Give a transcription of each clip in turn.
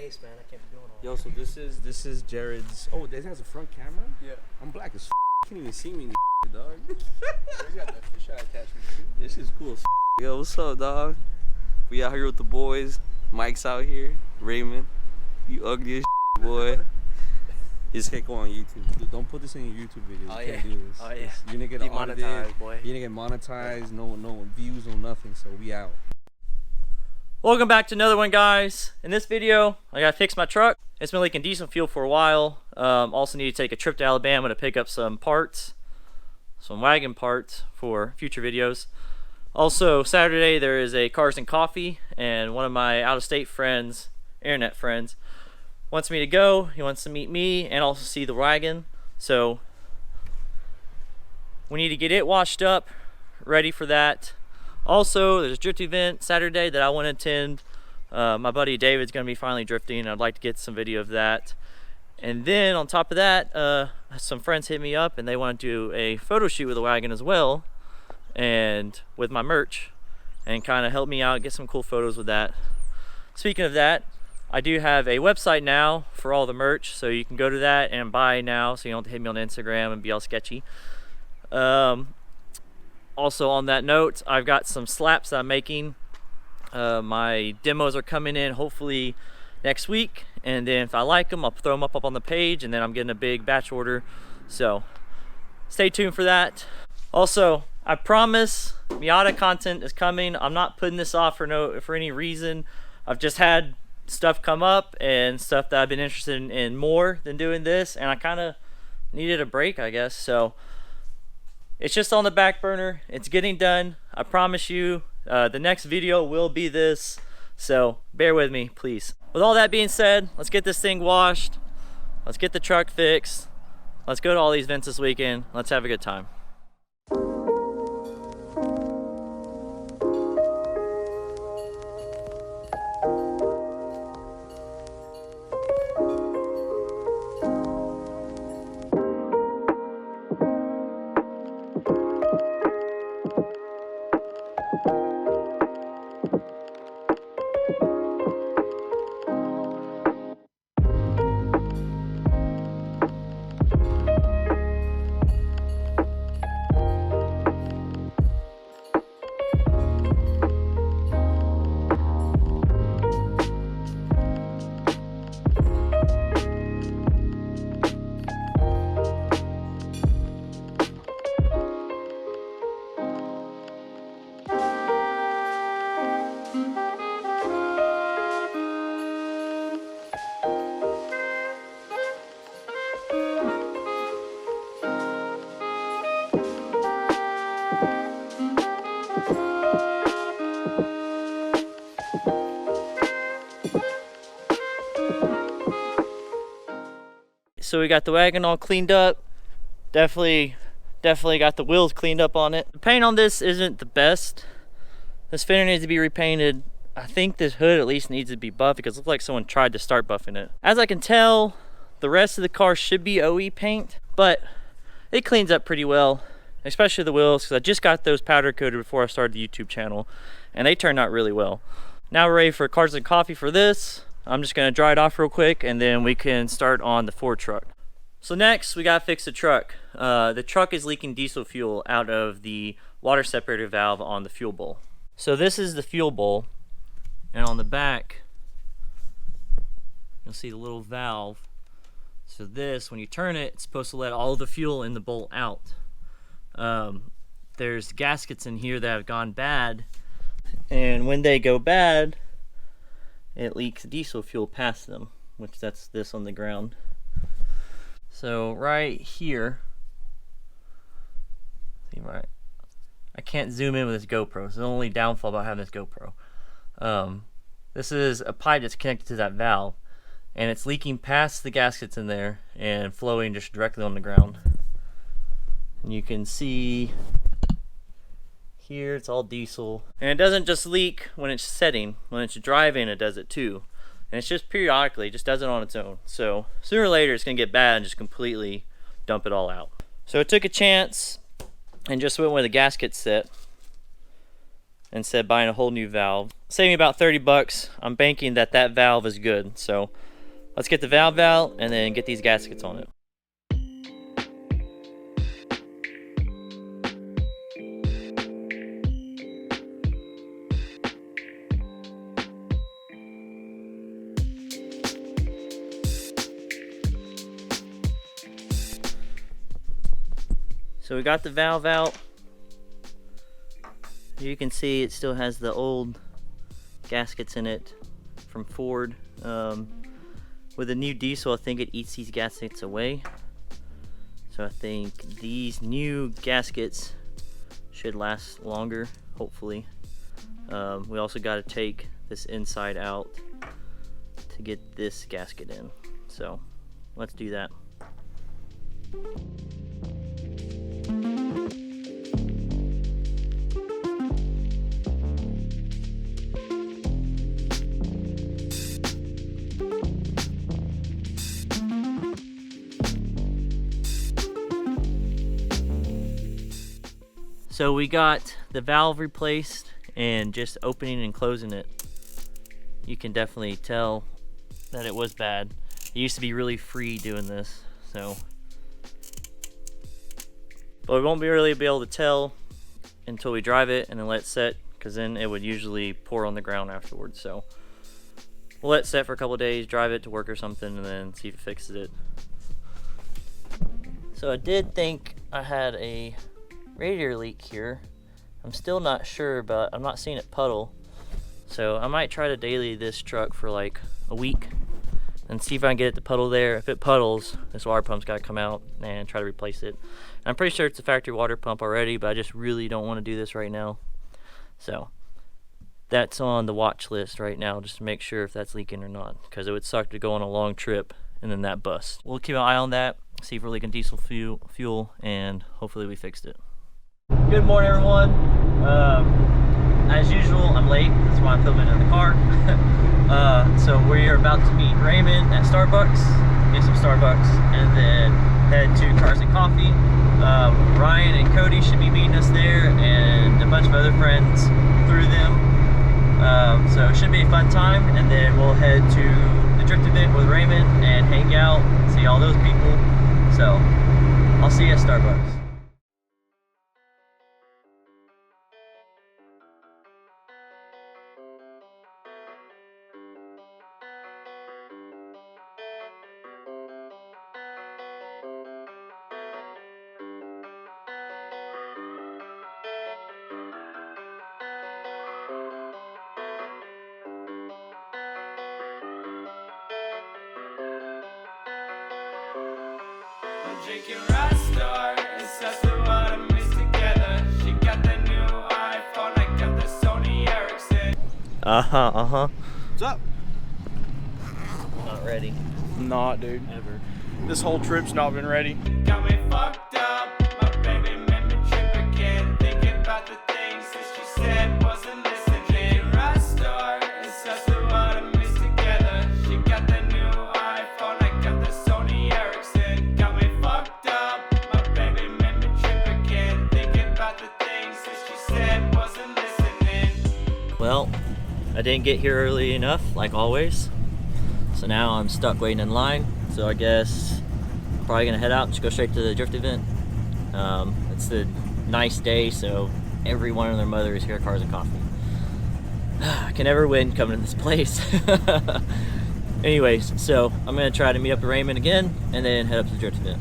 face, man. I can't be doing all Yo, so this is Jared's. Oh, this has a front camera. Yeah. I'm black as. You can't even see me, dog. He's got the fisheye attachment too. This is cool as. Yo, what's up, dog? We out here with the boys. Mike's out here. Raymond, you ugly as boy. This can't go on YouTube. Dude, don't put this in your YouTube videos. Oh, You yeah. can't do this. Oh, yeah. You're gonna get Demonetized, audited. boy. You're gonna get monetized. No views, no nothing. So we out. Welcome back to another one, guys. In this video, I gotta fix my truck. It's been leaking diesel fuel for a while. Also need to take a trip to Alabama to pick up some parts, some wagon parts for future videos. Also, Saturday there is a Cars and Coffee, and one of my out-of-state friends, internet friends, wants me to go. He wants to meet me and also see the wagon. So we need to get it washed up, ready for that. Also, there's a drift event Saturday that I want to attend. My buddy David's going to be finally drifting, and I'd like to get some video of that. And then on top of that, some friends hit me up and they want to do a photo shoot with the wagon as well, and with my merch, and kind of help me out, get some cool photos with that. Speaking of that, I do have a website now for all the merch, so you can go to that and buy now, so you don't have to hit me on Instagram and be all sketchy. Also on that note, I've got some slaps that I'm making. My demos are coming in hopefully next week, and then if I like them, I'll throw them up on the page, and then I'm getting a big batch order, so stay tuned for that. Also, I promise Miata content is coming. I'm not putting this off for any reason. I've just had stuff come up and stuff that I've been interested in more than doing this, and I kind of needed a break, I guess. So it's just on the back burner. It's getting done. I promise you, the next video will be this, so bear with me, please. With all that being said, let's get this thing washed. Let's get the truck fixed. Let's go to all these events this weekend. Let's have a good time. So we got the wagon all cleaned up. Definitely got the wheels cleaned up on it. The paint on this isn't the best. This fender needs to be repainted. I think this hood at least needs to be buffed because it looks like someone tried to start buffing it. As I can tell, the rest of the car should be OE paint, but it cleans up pretty well, especially the wheels, because I just got those powder coated before I started the YouTube channel, and they turned out really well. Now we're ready for Cars and Coffee for this. I'm just gonna dry it off real quick, and then we can start on the Ford truck. So next, we gotta fix the truck. The truck is leaking diesel fuel out of the water separator valve on the fuel bowl. So this is the fuel bowl, and on the back, you'll see the little valve. So this, when you turn it, it's supposed to let all the fuel in the bowl out. There's gaskets in here that have gone bad, and when they go bad, it leaks diesel fuel past them, which that's this on the ground. So right here, see, right, I can't zoom in with this GoPro. It's the only downfall about having this GoPro. This is a pipe that's connected to that valve, and it's leaking past the gaskets in there and flowing just directly on the ground. And you can see here it's all diesel, and it doesn't just leak when it's setting. When it's driving, it does it too, and it's just periodically, it just does it on its own. So sooner or later it's gonna get bad and just completely dump it all out. So I took a chance and just went with a gasket set, instead of buying a whole new valve. Saving about 30 bucks. I'm banking that that valve is good. So let's get the valve out and then get these gaskets on it. So we got the valve out. You can see it still has the old gaskets in it from Ford. With a new diesel, I think it eats these gaskets away. So I think these new gaskets should last longer, hopefully. We also got to take this inside out to get this gasket in. So let's do that. So we got the valve replaced, and just opening and closing it, you can definitely tell that it was bad. It used to be really free doing this, so. But we won't really be able to tell until we drive it and then let it set, because then it would usually pour on the ground afterwards. So we'll let it set for a couple of days, drive it to work or something, and then see if it fixes it. So I did think I had a radiator leak here. I'm still not sure, but I'm not seeing it puddle. So I might try to daily this truck for like a week and see if I can get it to puddle there. If it puddles, this water pump's got to come out and try to replace it. And I'm pretty sure it's a factory water pump already, but I just really don't want to do this right now. So that's on the watch list right now, just to make sure if that's leaking or not, because it would suck to go on a long trip and then that bust. We'll keep an eye on that, see if we're leaking diesel fuel, and hopefully we fixed it. Good morning, everyone. As usual, I'm late. That's why I'm filming in the car. So we are about to meet Raymond at Starbucks, get some Starbucks, and then head to Cars and Coffee. Ryan and Cody should be meeting us there, and a bunch of other friends through them. So it should be a fun time, and then we'll head to the drift event with Raymond and hang out, see all those people. So I'll see you at Starbucks. Drinking Rockstar, it's us the one I miss together. She got the new iPhone, I got the Sony Ericsson. What's up? Not ready. Not, dude. Ever. This whole trip's not been ready. Got me fucked up, my baby made me trip again. Thinking about the things that she said wasn't listening. Drinking Rockstar, it's us the one I miss together. She got the new iPhone, I got the Sony Ericsson. Got me fucked up, my baby made me trip again. Thinking about the things that she said wasn't listening. Well, I didn't get here early enough, like always. So now I'm stuck waiting in line. So I guess I'm probably gonna head out and just go straight to the drift event. It's a nice day, so everyone and their mother is here at Cars and Coffee. I can never win coming to this place. Anyways, so I'm gonna try to meet up with Raymond again and then head up to the drift event.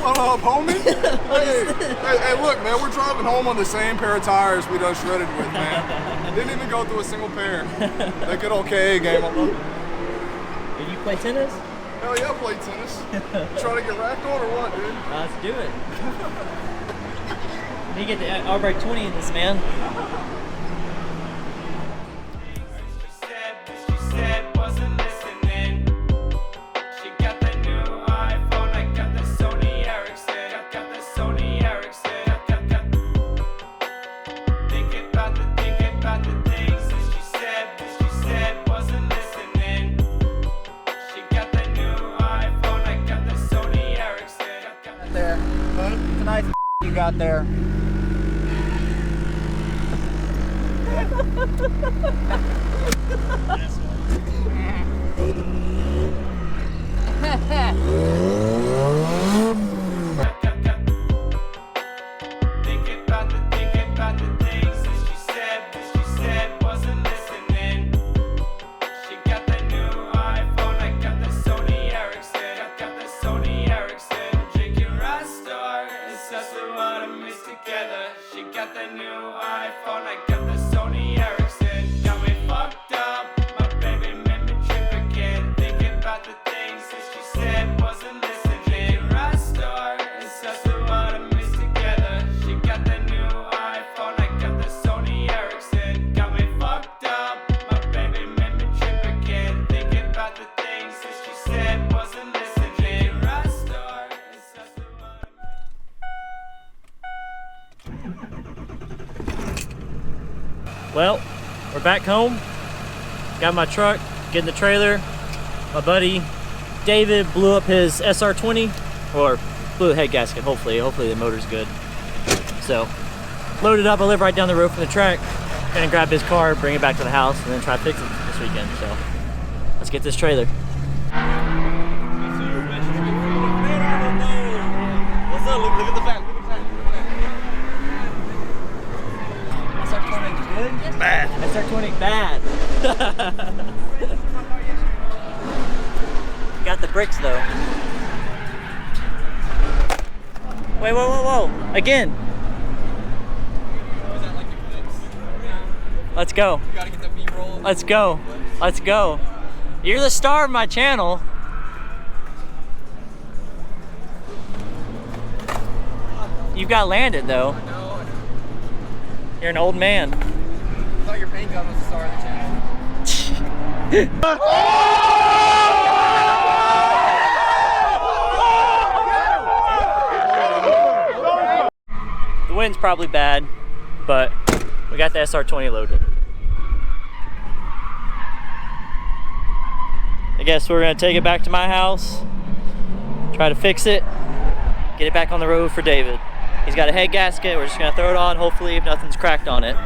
What up, homie? hey, look, man, we're driving home on the same pair of tires we done shredded with, man. Didn't even go through a single pair. That good old KA game, I love it. Did you play tennis? Hell yeah, I play tennis. Trying to get racked on or what, dude? Let's do it. You get the SR20 in this, man. She said wasn't listening. She got the new iPhone, I got the Sony Ericsson. Got the Sony Ericsson. Thinking about the things that she said wasn't listening. She got the new iPhone, I got the Sony Ericsson. There. It's a nice you got there. Thinking about the things that she said wasn't listening. She got the new iPhone, I got the Sony Ericsson. Got the Sony Ericsson. Drinking Rockstar, it's us who wanna mix together. She got the new iPhone, I got the Sony Ericsson. Got me fucked up, my baby made me trip again. Thinking about the things that she said wasn't listening. Rockstar, it's us who wanna mix together. She got the new iPhone, I got the Sony Ericsson. Got me fucked up, my baby made me trip again. Thinking about the things that she said wasn't listening. Rockstar, it's us who wanna. Well, we're back home. Got my truck, getting the trailer. My buddy David blew up his SR20, or blew the head gasket, hopefully the motor's good. So, loaded up, I live right down the road from the track. Gonna grab his car, bring it back to the house, and then try to fix it this weekend. So, let's get this trailer. What's up? Look at the back. SR20 good? Bad. SR20 bad. Got the bricks though. Wait, whoa. Again. Let's go. Let's go. Let's go. You're the star of my channel. You've got landed though. You're an old man. I thought your paint gun was the star of the channel. The wind's probably bad, but we got the SR20 loaded. I guess we're gonna take it back to my house, try to fix it, get it back on the road for David. He's got a head gasket, we're just gonna throw it on, hopefully if nothing's cracked on it.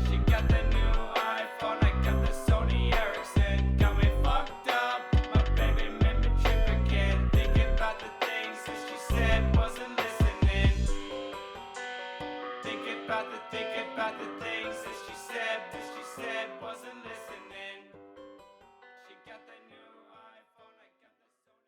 She got the new iPhone, I got the Sony Ericsson. Got me fucked up, my baby made me trip again. Thinking about the things that she said wasn't listening. Thinking about the things that she said